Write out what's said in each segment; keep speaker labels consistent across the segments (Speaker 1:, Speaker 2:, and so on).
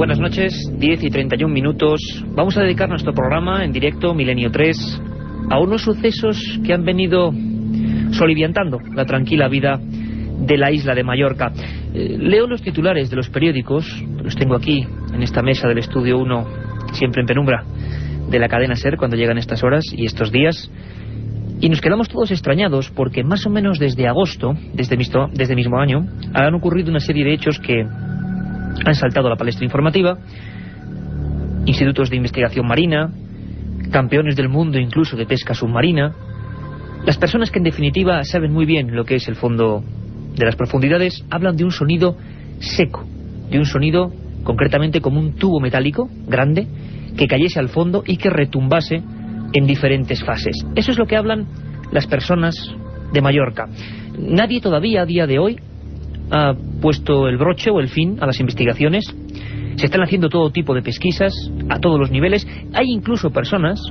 Speaker 1: Buenas noches, 10 y 31 minutos. Vamos a dedicar nuestro programa en directo, Milenio 3, a unos sucesos que han venido soliviantando la tranquila vida de la isla de Mallorca. Leo los titulares de los periódicos, los tengo aquí en esta mesa del Estudio 1, siempre en penumbra, de la cadena SER cuando llegan estas horas y estos días, y nos quedamos todos extrañados porque más o menos desde agosto, desde mismo año, han ocurrido una serie de hechos que han saltado a la palestra informativa. Institutos de investigación marina, campeones del mundo incluso de pesca submarina, las personas que en definitiva saben muy bien lo que es el fondo de las profundidades, hablan de un sonido seco, de un sonido concretamente como un tubo metálico grande que cayese al fondo y que retumbase en diferentes fases. Eso es lo que hablan las personas de Mallorca. Nadie todavía a día de hoy ha puesto el broche o el fin a las investigaciones. Se están haciendo todo tipo de pesquisas a todos los niveles. Hay incluso personas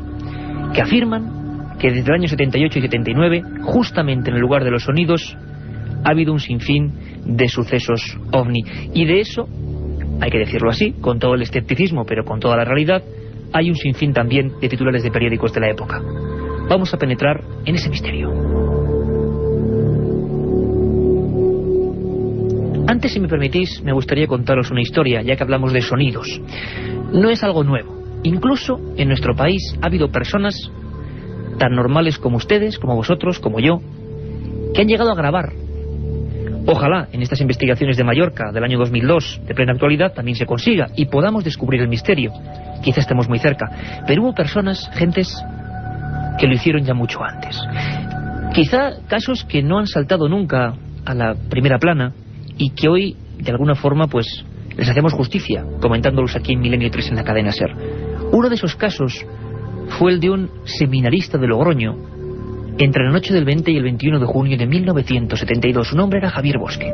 Speaker 1: que afirman que desde el año 78 y 79, justamente en el lugar de los sonidos, ha habido un sinfín de sucesos ovni. Y de eso, hay que decirlo así, con todo el escepticismo, pero con toda la realidad, hay un sinfín también de titulares de periódicos de la época. Vamos a penetrar en ese misterio. Antes, si me permitís, me gustaría contaros una historia, ya que hablamos de sonidos. No es algo nuevo. Incluso en nuestro país ha habido personas tan normales como ustedes, como vosotros, como yo, que han llegado a grabar. Ojalá en estas investigaciones de Mallorca del año 2002, de plena actualidad, también se consiga y podamos descubrir el misterio. Quizá estemos muy cerca, pero hubo personas, gentes, que lo hicieron ya mucho antes. Quizá casos que no han saltado nunca a la primera plana y que hoy, de alguna forma, pues les hacemos justicia, comentándolos aquí en Milenio 3 en la cadena SER. Uno de esos casos fue el de un seminarista de Logroño, entre la noche del 20 y el 21 de junio de 1972. Su nombre era Javier Bosque.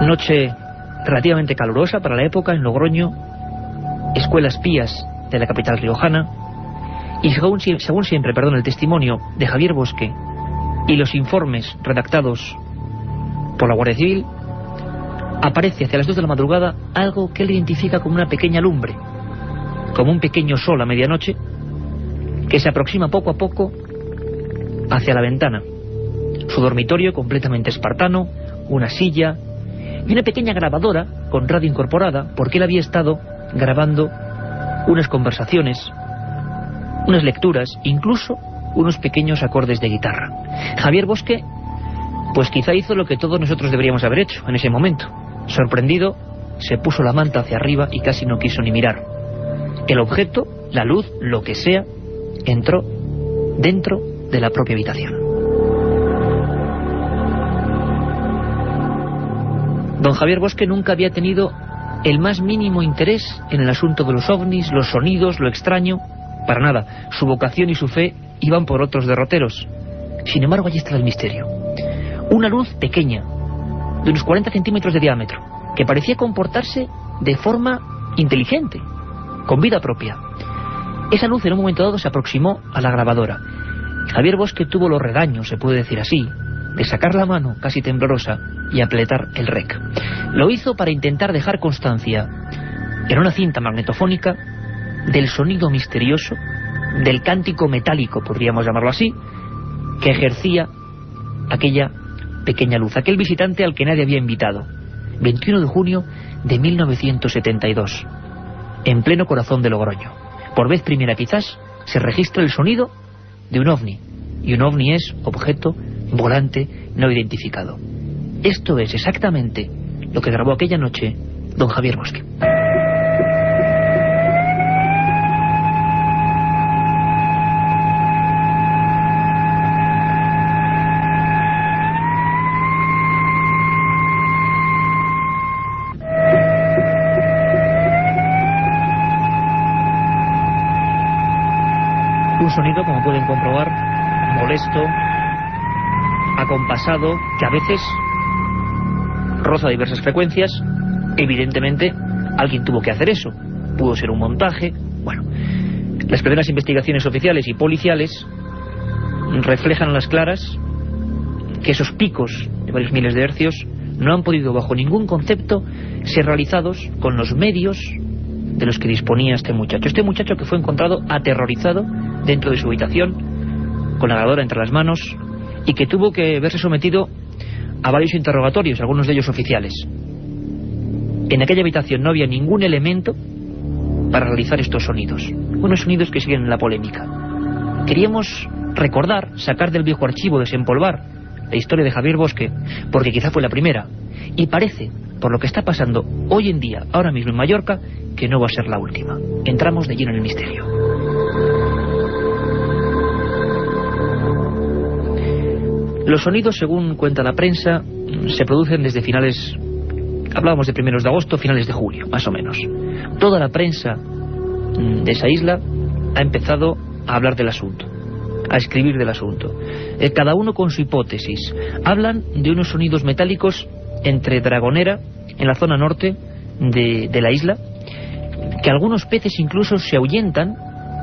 Speaker 1: Noche relativamente calurosa para la época en Logroño, escuelas pías de la capital riojana, y según siempre, el testimonio de Javier Bosque y los informes redactados por la Guardia Civil, aparece hacia las 2 de la madrugada algo que él identifica como una pequeña lumbre, como un pequeño sol a medianoche, que se aproxima poco a poco hacia la ventana. Su dormitorio completamente espartano, una silla y una pequeña grabadora con radio incorporada, porque él había estado grabando unas conversaciones, unas lecturas, incluso unos pequeños acordes de guitarra. Javier Bosque, pues quizá hizo lo que todos nosotros deberíamos haber hecho en ese momento. Sorprendido, se puso la manta hacia arriba y casi no quiso ni mirar. El objeto, la luz, lo que sea, entró dentro de la propia habitación. Don Javier Bosque nunca había tenido el más mínimo interés en el asunto de los ovnis, los sonidos, lo extraño, para nada. Su vocación y su fe iban por otros derroteros. Sin embargo, allí estaba el misterio. Una luz pequeña, de unos 40 centímetros de diámetro, que parecía comportarse de forma inteligente, con vida propia. Esa luz en un momento dado se aproximó a la grabadora. Javier Bosque tuvo los regaños, se puede decir así, de sacar la mano casi temblorosa y apretar el rec. Lo hizo para intentar dejar constancia en una cinta magnetofónica del sonido misterioso, del cántico metálico, podríamos llamarlo así, que ejercía aquella pequeña luz, aquel visitante al que nadie había invitado. 21 de junio de 1972, en pleno corazón de Logroño. Por vez primera quizás se registra el sonido de un ovni, y un ovni es objeto volante no identificado. Esto es exactamente lo que grabó aquella noche don Javier Bosque. Un sonido, como pueden comprobar, molesto, acompasado, que a veces roza diversas frecuencias. Evidentemente alguien tuvo que hacer eso. Pudo ser un montaje. Bueno, las primeras investigaciones oficiales y policiales reflejan a las claras que esos picos de varios miles de hercios no han podido bajo ningún concepto ser realizados con los medios de los que disponía este muchacho que fue encontrado aterrorizado dentro de su habitación, con la grabadora entre las manos, y que tuvo que verse sometido a varios interrogatorios, algunos de ellos oficiales. En aquella habitación no había ningún elemento para realizar estos sonidos, unos sonidos que siguen en la polémica. Queríamos recordar, sacar del viejo archivo, desempolvar la historia de Javier Bosque, porque quizá fue la primera, y parece, por lo que está pasando hoy en día, ahora mismo en Mallorca, que no va a ser la última. Entramos de lleno en el misterio. Los sonidos, según cuenta la prensa, se producen desde finales, hablábamos de primeros de agosto, finales de julio, más o menos. Toda la prensa de esa isla ha empezado a hablar del asunto, a escribir del asunto. Cada uno con su hipótesis. Hablan de unos sonidos metálicos entre Dragonera, en la zona norte de la isla, que algunos peces incluso se ahuyentan.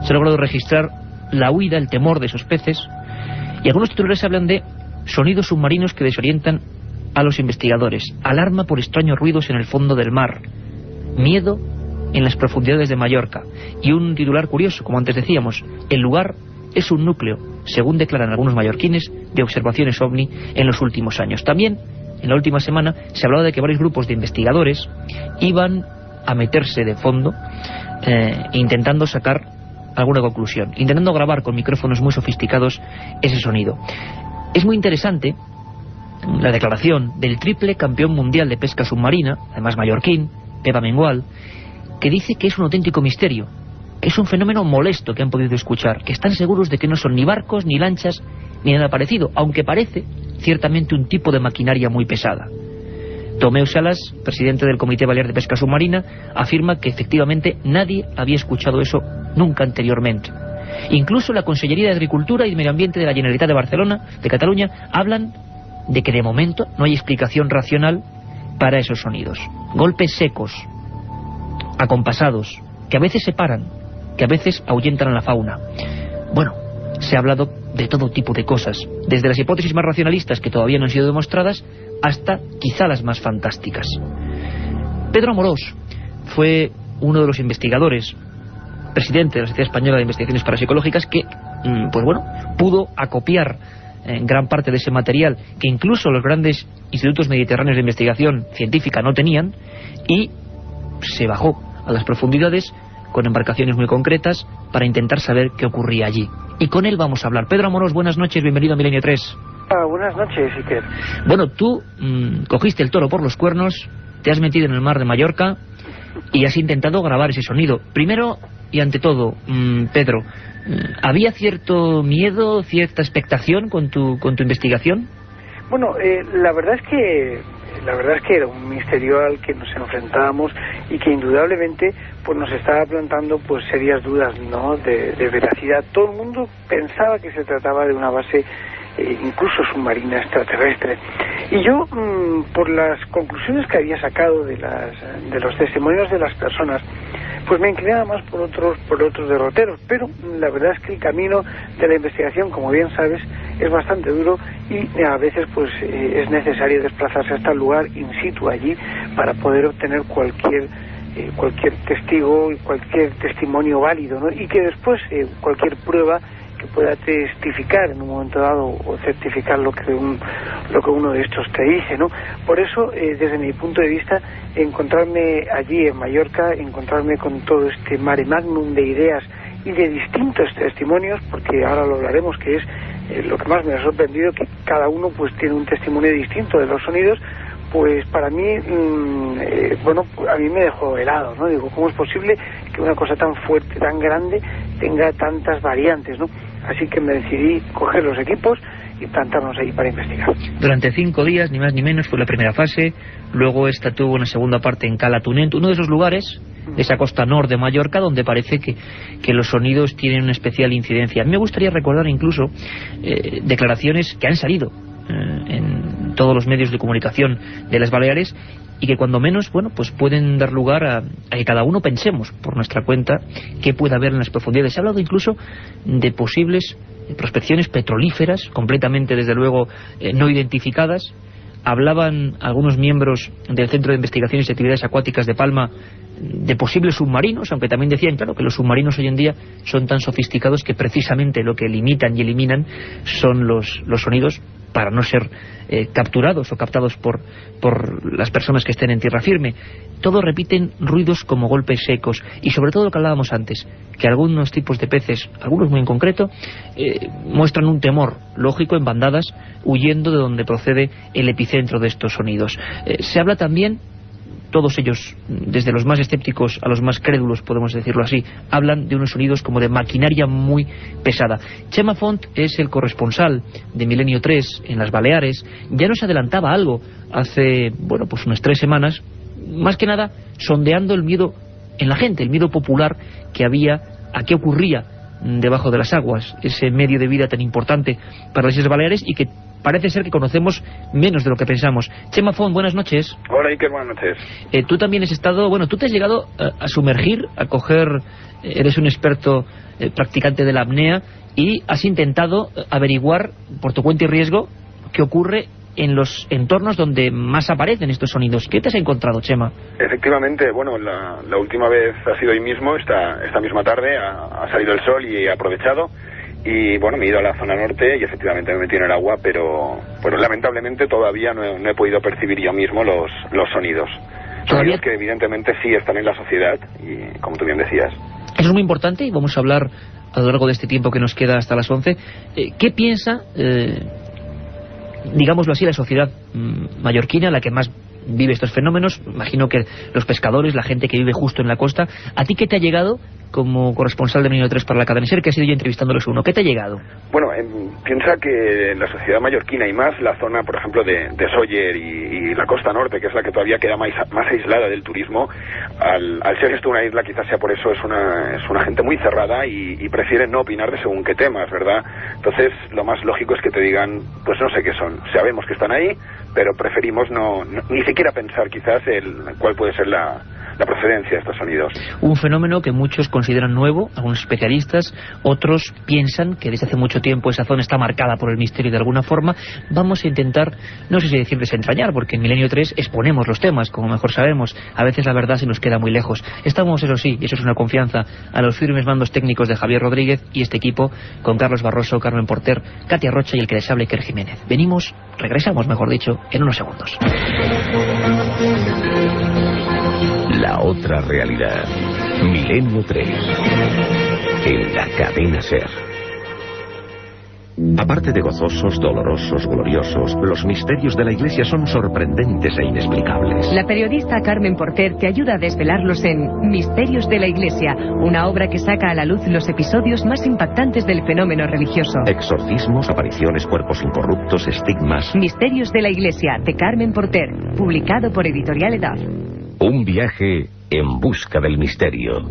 Speaker 1: Se ha logrado registrar la huida, el temor de esos peces, y algunos titulares hablan de sonidos submarinos que desorientan a los investigadores, alarma por extraños ruidos en el fondo del mar, miedo en las profundidades de Mallorca, y un titular curioso, como antes decíamos: el lugar es un núcleo, según declaran algunos mallorquines, de observaciones OVNI en los últimos años. También, en la última semana, se hablaba de que varios grupos de investigadores iban a meterse de fondo, intentando sacar alguna conclusión, intentando grabar con micrófonos muy sofisticados ese sonido. Es muy interesante la declaración del triple campeón mundial de pesca submarina, además mallorquín, Pepa Mengual, que dice que es un auténtico misterio, que es un fenómeno molesto que han podido escuchar, que están seguros de que no son ni barcos, ni lanchas, ni nada parecido, aunque parece ciertamente un tipo de maquinaria muy pesada. Tomeu Salas, presidente del Comité Balear de Pesca Submarina, afirma que efectivamente nadie había escuchado eso nunca anteriormente. Incluso la Consellería de Agricultura y Medio Ambiente de la Generalitat de Barcelona, de Cataluña, hablan de que de momento no hay explicación racional para esos sonidos. Golpes secos, acompasados, que a veces separan, que a veces ahuyentan a la fauna. Bueno, se ha hablado de todo tipo de cosas, desde las hipótesis más racionalistas que todavía no han sido demostradas hasta quizá las más fantásticas. Pedro Amorós fue uno de los investigadores, presidente de la Sociedad Española de Investigaciones Parapsicológicas, que pues bueno, pudo acopiar gran parte de ese material que incluso los grandes institutos mediterráneos de investigación científica no tenían, y se bajó a las profundidades con embarcaciones muy concretas para intentar saber qué ocurría allí. Y con él vamos a hablar. Pedro Amorós, buenas noches, bienvenido a Milenio 3.
Speaker 2: Buenas noches, Iker.
Speaker 1: Bueno, tú cogiste el toro por los cuernos, te has metido en el mar de Mallorca y has intentado grabar ese sonido. Primero y ante todo, Pedro, ¿había cierto miedo, cierta expectación con tu investigación?
Speaker 2: Bueno, la verdad es que era un misterio al que nos enfrentábamos y que indudablemente pues nos estaba plantando pues serias dudas, ¿no?, de veracidad. Todo el mundo pensaba que se trataba de una base incluso submarina extraterrestre. Y yo, por las conclusiones que había sacado de los testimonios de las personas, pues me inclinaba más por otros derroteros, pero la verdad es que el camino de la investigación, como bien sabes, es bastante duro y a veces pues es necesario desplazarse hasta el lugar in situ allí para poder obtener cualquier testigo y cualquier testimonio válido, ¿no? Y que después cualquier prueba que pueda testificar en un momento dado o certificar lo que uno de estos te dice, ¿no? Por eso, desde mi punto de vista, encontrarme allí en Mallorca, encontrarme con todo este mare magnum de ideas y de distintos testimonios, porque ahora lo hablaremos, que es lo que más me ha sorprendido, que cada uno pues tiene un testimonio distinto de los sonidos. Pues para mí, a mí me dejó helado, ¿no? Digo, ¿cómo es posible que una cosa tan fuerte, tan grande, tenga tantas variantes, ¿no? Así que me decidí coger los equipos y plantarnos ahí para investigar. Durante 5 días, ni más ni menos, fue la primera fase. Luego esta tuvo una segunda parte en Cala Tunent, uno de esos lugares, esa costa norte de Mallorca, donde parece que los sonidos tienen una especial incidencia. A mí me gustaría recordar incluso declaraciones que han salido en todos los medios de comunicación de las Baleares y que cuando menos, bueno, pues pueden dar lugar a que cada uno pensemos por nuestra cuenta qué puede haber en las profundidades. Se ha hablado incluso de posibles prospecciones petrolíferas completamente, desde luego, no identificadas,
Speaker 1: Hablaban algunos miembros del Centro de Investigaciones y Actividades Acuáticas de Palma de posibles submarinos, aunque también decían, claro, que los submarinos hoy en día son tan sofisticados que precisamente lo que limitan y eliminan son los sonidos para no ser capturados o captados por las personas que estén en tierra firme. Todos repiten ruidos como golpes secos y sobre todo lo que hablábamos antes, que algunos tipos de peces, algunos muy en concreto, muestran un temor lógico en bandadas, huyendo de donde procede el epicentro de estos sonidos. Se habla también, todos ellos, desde los más escépticos a los más crédulos, podemos decirlo así, hablan de unos sonidos como de maquinaria muy pesada. Chema Font es el corresponsal de Milenio 3 en las Baleares. Ya nos adelantaba algo hace, bueno, pues unas 3 semanas, más que nada sondeando el miedo en la gente, el miedo popular que había a qué ocurría debajo de las aguas, ese medio de vida tan importante para las Islas Baleares y que parece ser que conocemos menos de lo que pensamos. Chema Font, buenas noches.
Speaker 3: Hola Iker, buenas noches.
Speaker 1: Tú también has estado, bueno, tú te has llegado a sumergir, a coger, eres un experto practicante de la apnea y has intentado averiguar por tu cuenta y riesgo qué ocurre en los entornos donde más aparecen estos sonidos. ¿Qué te has encontrado, Chema?
Speaker 3: Efectivamente, bueno, la última vez ha sido hoy mismo, esta misma tarde, ha salido el sol y he aprovechado. Y bueno, me he ido a la zona norte y efectivamente me metí en el agua, pero lamentablemente todavía no he podido percibir yo mismo los sonidos. Sonidos que evidentemente sí están en la sociedad y como tú bien decías.
Speaker 1: Eso es muy importante y vamos a hablar a lo largo de este tiempo que nos queda hasta las 11. ¿Qué piensa, digámoslo así, la sociedad mallorquina, la que más vive estos fenómenos? Imagino que los pescadores, la gente que vive justo en la costa. ¿A ti qué te ha llegado como corresponsal de Milenio 3 para la cadena SER, que has ido ya entrevistándoles uno? ¿Qué te ha llegado?
Speaker 3: Bueno, piensa que la sociedad mallorquina y más la zona, por ejemplo, de Sóller y la costa norte, que es la que todavía queda más aislada del turismo, al ser esto una isla, quizás sea por eso, es una gente muy cerrada y prefiere no opinar de según qué temas, ¿verdad? Entonces, lo más lógico es que te digan, pues no sé qué son. Sabemos que están ahí, pero preferimos ni siquiera pensar quizás cuál puede ser la procedencia de estos sonidos.
Speaker 1: Un fenómeno que muchos consideran nuevo, algunos especialistas, otros piensan que desde hace mucho tiempo esa zona está marcada por el misterio de alguna forma. Vamos a intentar, no sé si decir desentrañar, porque en Milenio 3 exponemos los temas, como mejor sabemos. A veces la verdad se nos queda muy lejos. Estamos, eso sí, y eso es una confianza, a los firmes mandos técnicos de Javier Rodríguez y este equipo, con Carlos Barroso, Carmen Porter, Katia Rocha y el que les habla, Iker Jiménez. Regresamos, mejor dicho, en unos segundos.
Speaker 4: La otra realidad. Milenio 3. En la cadena SER. Aparte de gozosos, dolorosos, gloriosos, los misterios de la Iglesia son sorprendentes e inexplicables.
Speaker 5: La periodista Carmen Porter te ayuda a desvelarlos en Misterios de la Iglesia, una obra que saca a la luz los episodios más impactantes del fenómeno religioso.
Speaker 4: Exorcismos, apariciones, cuerpos incorruptos, estigmas.
Speaker 5: Misterios de la Iglesia, de Carmen Porter, publicado por Editorial Edad.
Speaker 4: Un viaje en busca del misterio.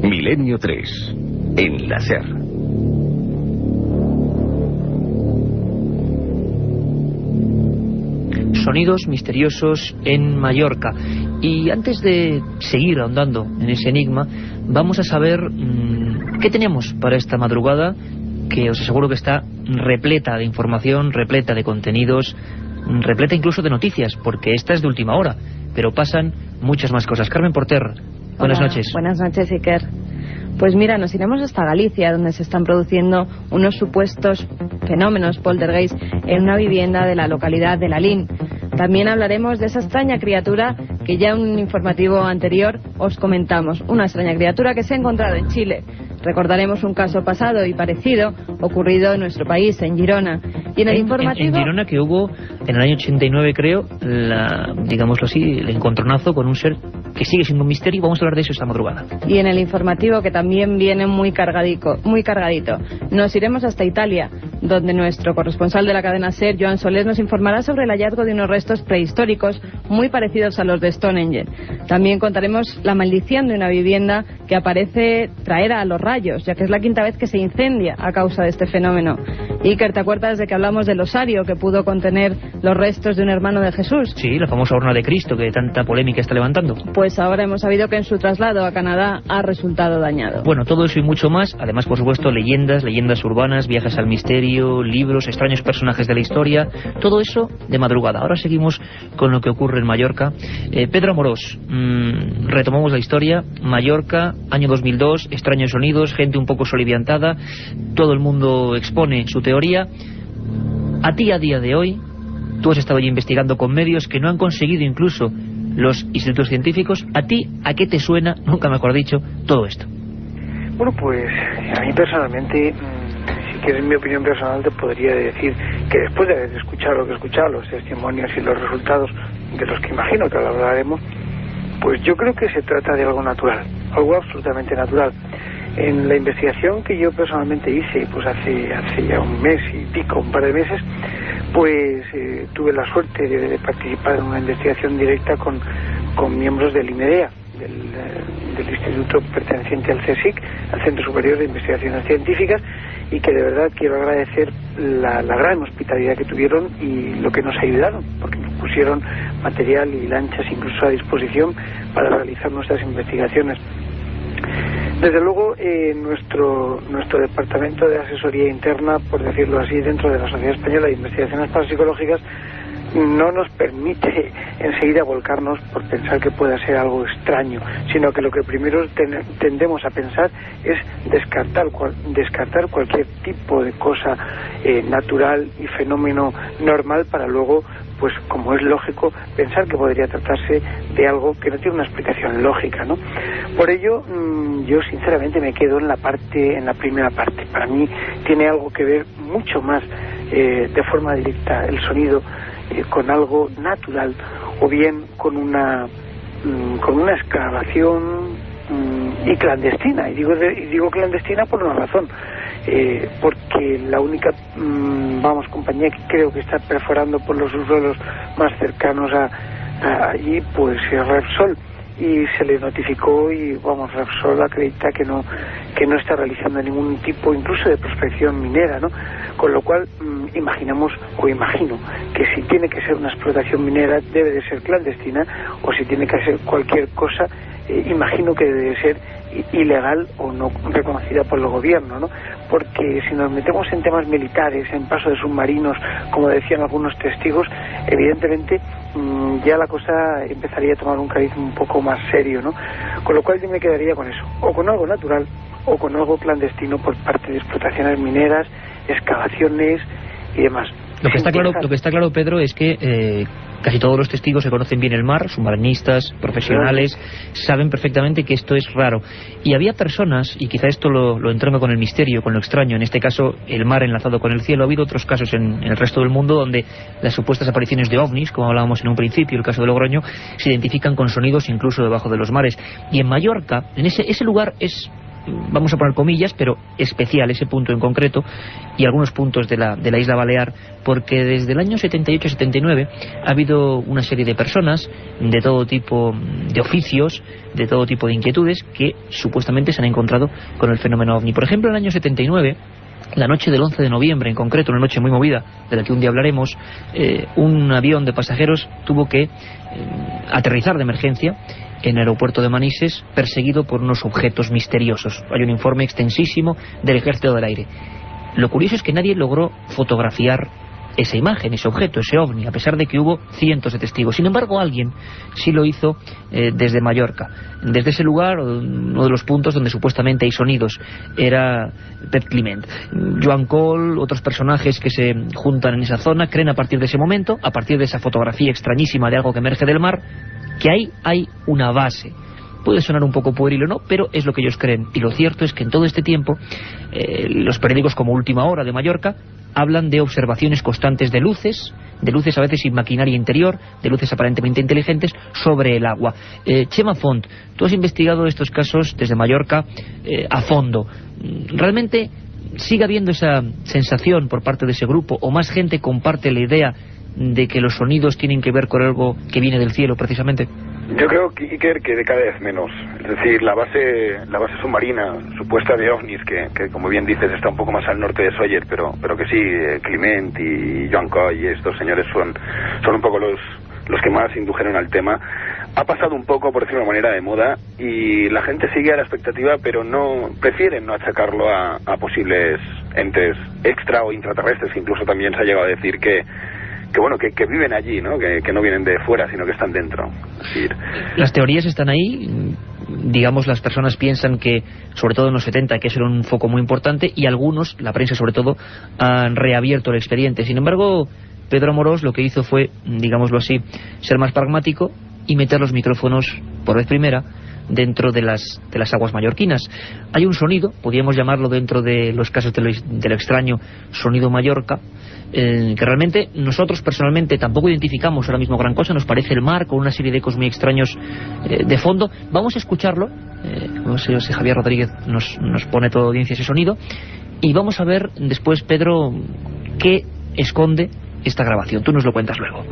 Speaker 4: Milenio 3. En la SER.
Speaker 1: Sonidos misteriosos en Mallorca. Y antes de seguir ahondando en ese enigma, vamos a saber qué teníamos para esta madrugada, que os aseguro que está repleta de información, repleta de contenidos, repleta incluso de noticias, porque esta es de última hora, pero pasan muchas más cosas. Carmen Porter, buenas noches.
Speaker 6: Buenas noches, Iker. Pues mira, nos iremos hasta Galicia, donde se están produciendo unos supuestos fenómenos poltergeist en una vivienda de la localidad de Lalín. También hablaremos de esa extraña criatura que ya en un informativo anterior os comentamos. Una extraña criatura que se ha encontrado en Chile. Recordaremos un caso pasado y parecido ocurrido en nuestro país, en Girona. Y en el informativo...
Speaker 1: En Girona, que hubo en el año 89, creo, digámoslo así, el encontronazo con un ser que sigue siendo un misterio. Vamos a hablar de eso esta madrugada.
Speaker 6: Y en el informativo, que también viene muy cargadito, nos iremos hasta Italia, donde nuestro corresponsal de la cadena SER, Joan Solés, nos informará sobre el hallazgo de unos restos prehistóricos muy parecidos a los de Stonehenge. También contaremos la maldición de una vivienda que aparece traer a los rayos, ya que es la quinta vez que se incendia a causa de este fenómeno. Iker, ¿te acuerdas de que hablamos del osario que pudo contener los restos de un hermano de Jesús?
Speaker 1: Sí, la famosa urna de Cristo que tanta polémica está levantando.
Speaker 6: Pues ahora hemos sabido que en su traslado a Canadá ha resultado dañado.
Speaker 1: Bueno, todo eso y mucho más, además por supuesto leyendas urbanas, viajes al misterio, libros, extraños personajes de la historia, todo eso de madrugada. Ahora seguimos con lo que ocurre en Mallorca. Pedro Amorós, retomamos la historia. Mallorca, año 2002, extraños sonidos, gente un poco soliviantada, todo el mundo expone su teoría. A ti, a día de hoy, tú has estado ya investigando con medios que no han conseguido incluso los institutos científicos. ¿A ti a qué te suena, nunca mejor dicho, todo esto?
Speaker 2: Bueno, pues a mí personalmente, si quieres mi opinión personal, te podría decir que después de haber escuchado lo que he escuchado, los testimonios y los resultados de los que imagino que ahora hablaremos, pues yo creo que se trata de algo natural, algo absolutamente natural. En la investigación que yo personalmente hice, pues hace ya un mes y pico, un par de meses, pues tuve la suerte de participar en una investigación directa con miembros del IMEDEA, del instituto perteneciente al CSIC, al Centro Superior de Investigaciones Científicas, y que de verdad quiero agradecer la gran hospitalidad que tuvieron y lo que nos ayudaron, porque nos pusieron material y lanchas incluso a disposición para realizar nuestras investigaciones. Desde luego, nuestro departamento de asesoría interna, por decirlo así, dentro de la Sociedad Española de Investigaciones Parapsicológicas, no nos permite enseguida volcarnos por pensar que pueda ser algo extraño, sino que lo que primero tendemos a pensar es descartar cualquier tipo de cosa natural y fenómeno normal para luego, pues como es lógico, pensar que podría tratarse de algo que no tiene una explicación lógica, ¿no? Por ello, yo sinceramente me quedo en la primera parte. Para mí tiene algo que ver mucho más de forma directa el sonido con algo natural, o bien con una excavación y clandestina. Y digo clandestina por una razón, porque la única compañía que creo que está perforando por los subsuelos más cercanos a allí, pues es Repsol, y se le notificó y Repsol acredita que no está realizando ningún tipo incluso de prospección minera, ¿no? Con lo cual imagino que si tiene que ser una explotación minera debe de ser clandestina, o si tiene que ser cualquier cosa, imagino que debe de ser ilegal o no reconocida por el gobierno, ¿no? Porque si nos metemos en temas militares, en paso de submarinos, como decían algunos testigos, evidentemente ya la cosa empezaría a tomar un cariz un poco más serio, ¿no? Con lo cual yo me quedaría con eso, o con algo natural o con algo clandestino por parte de explotaciones mineras, excavaciones y demás.
Speaker 1: Lo que está claro, Pedro, es que casi todos los testigos se conocen bien el mar, submarinistas, profesionales, saben perfectamente que esto es raro. Y había personas, y quizá esto lo entronca con el misterio, con lo extraño, en este caso el mar enlazado con el cielo. Ha habido otros casos en el resto del mundo donde las supuestas apariciones de ovnis, como hablábamos en un principio, el caso de Logroño, se identifican con sonidos incluso debajo de los mares. Y en Mallorca, en ese lugar es, vamos a poner comillas, pero especial ese punto en concreto, y algunos puntos de la isla Balear, porque desde el año 78-79 ha habido una serie de personas de todo tipo de oficios, de todo tipo de inquietudes, que supuestamente se han encontrado con el fenómeno ovni. Por ejemplo, en el año 79, la noche del 11 de noviembre en concreto, una noche muy movida, de la que un día hablaremos, un avión de pasajeros tuvo que aterrizar de emergencia en el aeropuerto de Manises, perseguido por unos objetos misteriosos. Hay un informe extensísimo del Ejército del Aire. Lo curioso es que nadie logró fotografiar esa imagen, ese objeto, ese ovni, a pesar de que hubo cientos de testigos. Sin embargo, alguien sí lo hizo desde Mallorca. Desde ese lugar, uno de los puntos donde supuestamente hay sonidos, era Pep Climent. Joan Col, otros personajes que se juntan en esa zona, creen a partir de ese momento, a partir de esa fotografía extrañísima de algo que emerge del mar, que ahí hay una base. Puede sonar un poco pueril o no, pero es lo que ellos creen. Y lo cierto es que en todo este tiempo los periódicos como Última Hora de Mallorca hablan de observaciones constantes de luces a veces sin maquinaria interior, de luces aparentemente inteligentes sobre el agua. Chema Font, tú has investigado estos casos desde Mallorca a fondo. ¿Realmente sigue habiendo esa sensación por parte de ese grupo, o más gente comparte la idea de que los sonidos tienen que ver con algo que viene del cielo precisamente?
Speaker 3: Yo creo, Iker, que de cada vez menos. Es decir, la base submarina supuesta de ovnis, que como bien dices está un poco más al norte de Sawyer, pero que sí, Clement y Joan Coy y estos señores son un poco los que más indujeron al tema. Ha pasado un poco, por decirlo de manera, de moda, y la gente sigue a la expectativa, pero prefieren no achacarlo a posibles entes extra o intraterrestres. Incluso también se ha llegado a decir que viven allí, ¿no? Que no vienen de fuera, sino que están dentro. Es decir,
Speaker 1: las teorías están ahí. Digamos, las personas piensan que, sobre todo en los 70, que eso era un foco muy importante, y algunos, la prensa sobre todo, han reabierto el expediente. Sin embargo, Pedro Amorós lo que hizo fue, digámoslo así, ser más pragmático y meter los micrófonos, por vez primera, dentro de las aguas mallorquinas. Hay un sonido, podríamos llamarlo dentro de los casos de lo extraño, sonido Mallorca, que realmente nosotros personalmente tampoco identificamos ahora mismo gran cosa. Nos parece el mar con una serie de ecos muy extraños de fondo. Vamos a escucharlo. No sé si Javier Rodríguez nos pone toda audiencia ese sonido, y vamos a ver después, Pedro, qué esconde esta grabación. Tú nos lo cuentas luego.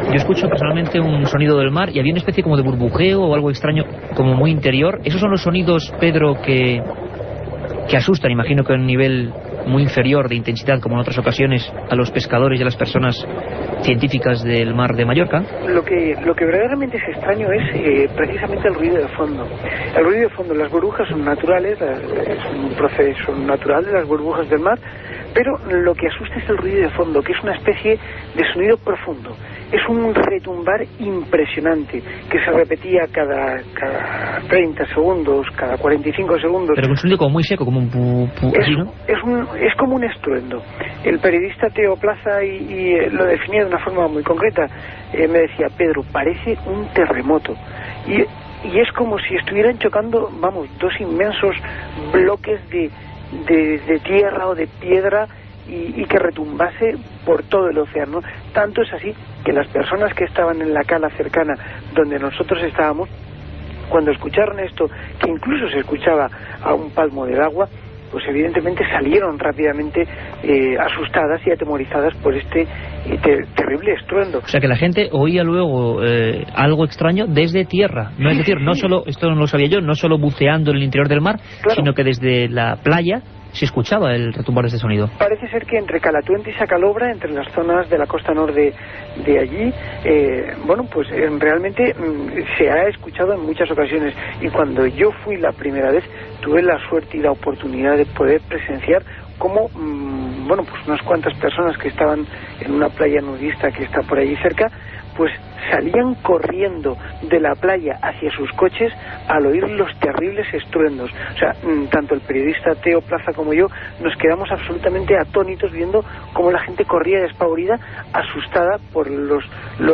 Speaker 1: Yo escucho personalmente un sonido del mar y había una especie como de burbujeo o algo extraño, como muy interior. Esos son los sonidos, Pedro, que asustan, imagino que a un nivel muy inferior de intensidad, como en otras ocasiones, a los pescadores y a las personas científicas del mar de Mallorca.
Speaker 2: Lo que verdaderamente es extraño es precisamente el ruido de fondo. El ruido de fondo, las burbujas son naturales, es un proceso natural de las burbujas del mar, pero lo que asusta es el ruido de fondo, que es una especie de sonido profundo. Es un retumbar impresionante que se repetía cada 30 segundos, cada 45 segundos.
Speaker 1: Pero con un sonido como muy seco, como un así, ¿no?
Speaker 2: Es como un estruendo. El periodista Teo Plaza y lo definía de una forma muy concreta. Me decía, Pedro, parece un terremoto. Y es como si estuvieran chocando, dos inmensos bloques de tierra o de piedra, y que retumbase por todo el océano. Tanto es así que las personas que estaban en la cala cercana donde nosotros estábamos, cuando escucharon esto, que incluso se escuchaba a un palmo del agua, pues evidentemente salieron rápidamente asustadas y atemorizadas por este terrible estruendo.
Speaker 1: O sea que la gente oía luego algo extraño desde tierra, no es decir, no solo, esto no lo sabía yo, no solo buceando en el interior del mar, claro, sino que desde la playa se escuchaba el retumbar de este sonido.
Speaker 2: Parece ser que entre Calatuente y Sacalobra, entre las zonas de la costa norte de allí, realmente se ha escuchado en muchas ocasiones. Y cuando yo fui la primera vez, tuve la suerte y la oportunidad de poder presenciar cómo unas cuantas personas que estaban en una playa nudista que está por allí cerca, pues salían corriendo de la playa hacia sus coches al oír los terribles estruendos. O sea, tanto el periodista Teo Plaza como yo nos quedamos absolutamente atónitos viendo cómo la gente corría despavorida, asustada por los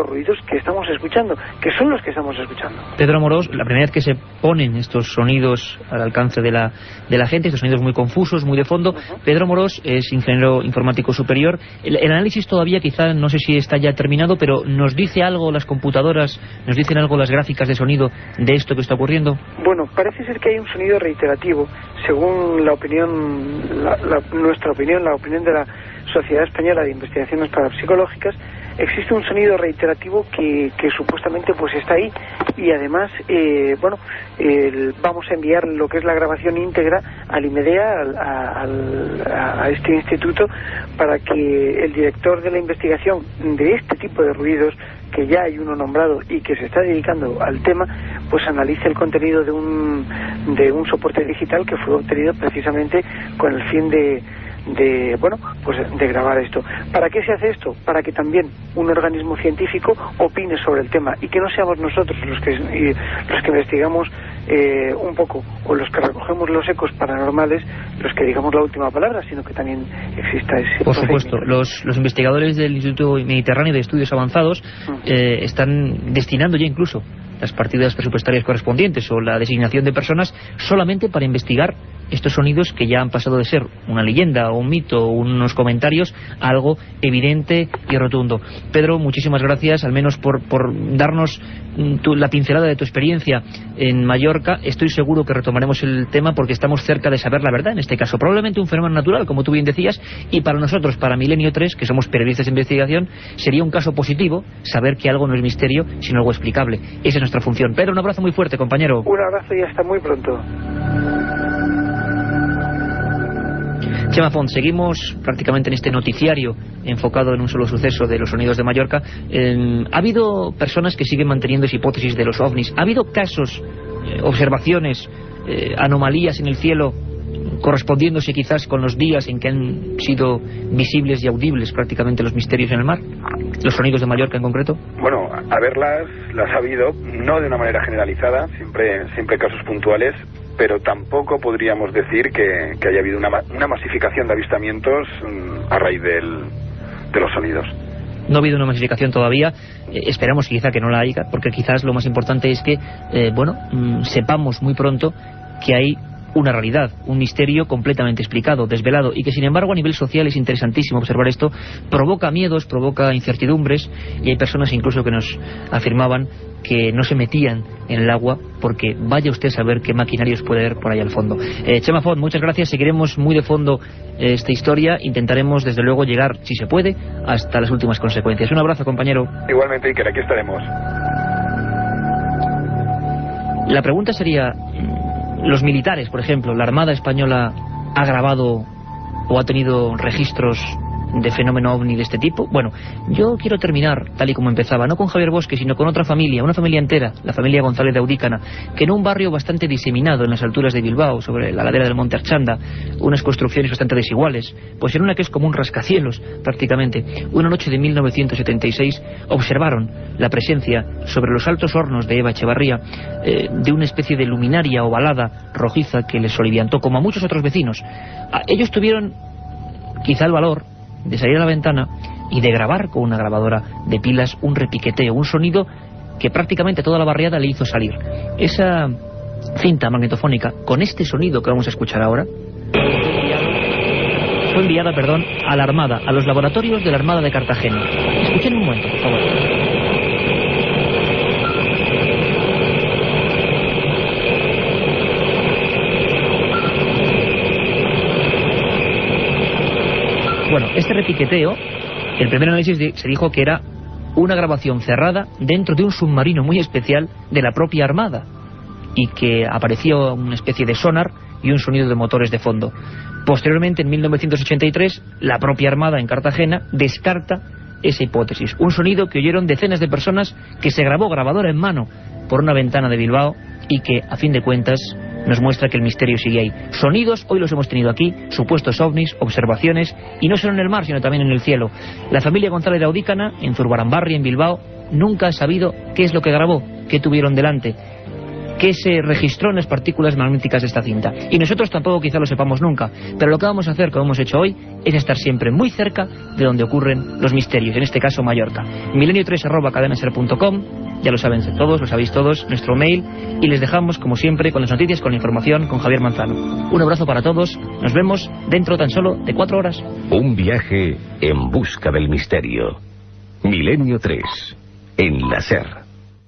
Speaker 2: ruidos que estamos escuchando, que son los que estamos escuchando.
Speaker 1: Pedro Amorós, la primera vez que se ponen estos sonidos al alcance de la gente, estos sonidos muy confusos, muy de fondo, Pedro Amorós es ingeniero informático superior. El análisis todavía quizá, no sé si está ya terminado, pero ¿nos dice algo las computadoras, nos dicen algo las gráficas de sonido de esto que está ocurriendo?
Speaker 2: Bueno, parece ser que hay un sonido reiterativo, según la opinión, nuestra opinión, la opinión de la Sociedad Española de Investigaciones Parapsicológicas. Existe un sonido reiterativo que supuestamente pues está ahí, y además vamos a enviar lo que es la grabación íntegra al IMEDEA, a este instituto, para que el director de la investigación de este tipo de ruidos, que ya hay uno nombrado y que se está dedicando al tema, pues analice el contenido de un soporte digital que fue obtenido precisamente con el fin de grabar esto. ¿Para qué se hace esto? Para que también un organismo científico opine sobre el tema y que no seamos nosotros los que investigamos un poco, o los que recogemos los ecos paranormales, los que digamos la última palabra, sino que también exista ese...
Speaker 1: Por supuesto, los investigadores del Instituto Mediterráneo de Estudios Avanzados están destinando ya incluso las partidas presupuestarias correspondientes o la designación de personas solamente para investigar estos sonidos que ya han pasado de ser una leyenda o un mito o unos comentarios a algo evidente y rotundo. Pedro, muchísimas gracias, al menos por darnos la pincelada de tu experiencia en Mallorca. Estoy seguro que retomaremos el tema porque estamos cerca de saber la verdad en este caso. Probablemente un fenómeno natural, como tú bien decías, y para nosotros, para Milenio 3, que somos periodistas de investigación, sería un caso positivo saber que algo no es misterio, sino algo explicable. Esa es nuestra función. Pedro, un abrazo muy fuerte, compañero.
Speaker 2: Un abrazo y hasta muy pronto.
Speaker 1: Chema Font, seguimos prácticamente en este noticiario enfocado en un solo suceso de los sonidos de Mallorca. Ha habido personas que siguen manteniendo esa hipótesis de los ovnis. Ha habido casos, observaciones, anomalías en el cielo correspondiéndose quizás con los días en que han sido visibles y audibles prácticamente los misterios en el mar, los sonidos de Mallorca en concreto.
Speaker 3: Bueno, las ha habido, no de una manera generalizada, siempre casos puntuales, pero tampoco podríamos decir que haya habido una masificación de avistamientos a raíz de los sonidos.
Speaker 1: No ha habido una masificación todavía, esperamos quizá que no la haya, porque quizás lo más importante es que, sepamos muy pronto que hay una realidad, un misterio completamente explicado, desvelado, y que sin embargo a nivel social es interesantísimo observar esto. Provoca miedos, provoca incertidumbres, y hay personas incluso que nos afirmaban que no se metían en el agua porque vaya usted a saber qué maquinarios puede haber por ahí al fondo. Chema Font, muchas gracias, seguiremos muy de fondo esta historia, intentaremos desde luego llegar, si se puede, hasta las últimas consecuencias. Un abrazo, compañero.
Speaker 3: Igualmente, Iker, aquí estaremos.
Speaker 1: La pregunta sería, los militares, por ejemplo, la Armada Española ha grabado o ha tenido registros de fenómeno ovni de este tipo. Bueno, yo quiero terminar tal y como empezaba, no con Javier Bosque, sino con otra familia, una familia entera, la familia González de Audícana, que en un barrio bastante diseminado en las alturas de Bilbao, sobre la ladera del Monte Archanda, unas construcciones bastante desiguales, pues en una que es como un rascacielos prácticamente, una noche de 1976 observaron la presencia sobre los altos hornos de Eva Echevarría de una especie de luminaria ovalada rojiza que les soliviantó, como a muchos otros vecinos. Ellos tuvieron quizá el valor de salir a la ventana y de grabar con una grabadora de pilas un repiqueteo, un sonido que prácticamente toda la barriada le hizo salir. Esa cinta magnetofónica con este sonido que vamos a escuchar ahora fue enviada, a la Armada, a los laboratorios de la Armada de Cartagena. Escuchen un momento, por favor. Bueno, este repiqueteo, el primer análisis se dijo que era una grabación cerrada dentro de un submarino muy especial de la propia Armada y que apareció una especie de sonar y un sonido de motores de fondo. Posteriormente, en 1983, la propia Armada en Cartagena descarta esa hipótesis. Un sonido que oyeron decenas de personas, que se grabó grabadora en mano por una ventana de Bilbao y que, a fin de cuentas, nos muestra que el misterio sigue ahí. Sonidos, hoy los hemos tenido aquí, supuestos ovnis, observaciones, y no solo en el mar, sino también en el cielo. La familia González de Audícana, en Zurbaranbarri, en Bilbao, nunca ha sabido qué es lo que grabó, qué tuvieron delante, qué se registró en las partículas magnéticas de esta cinta. Y nosotros tampoco quizá lo sepamos nunca, pero lo que vamos a hacer, como hemos hecho hoy, es estar siempre muy cerca de donde ocurren los misterios, en este caso Mallorca. milenio3@cadenaser.com, ya lo saben todos, lo sabéis todos, nuestro mail, y les dejamos, como siempre, con las noticias, con la información, con Javier Manzano. Un abrazo para todos, nos vemos dentro tan solo de 4 horas.
Speaker 4: Un viaje en busca del misterio. Milenio 3, en la SER.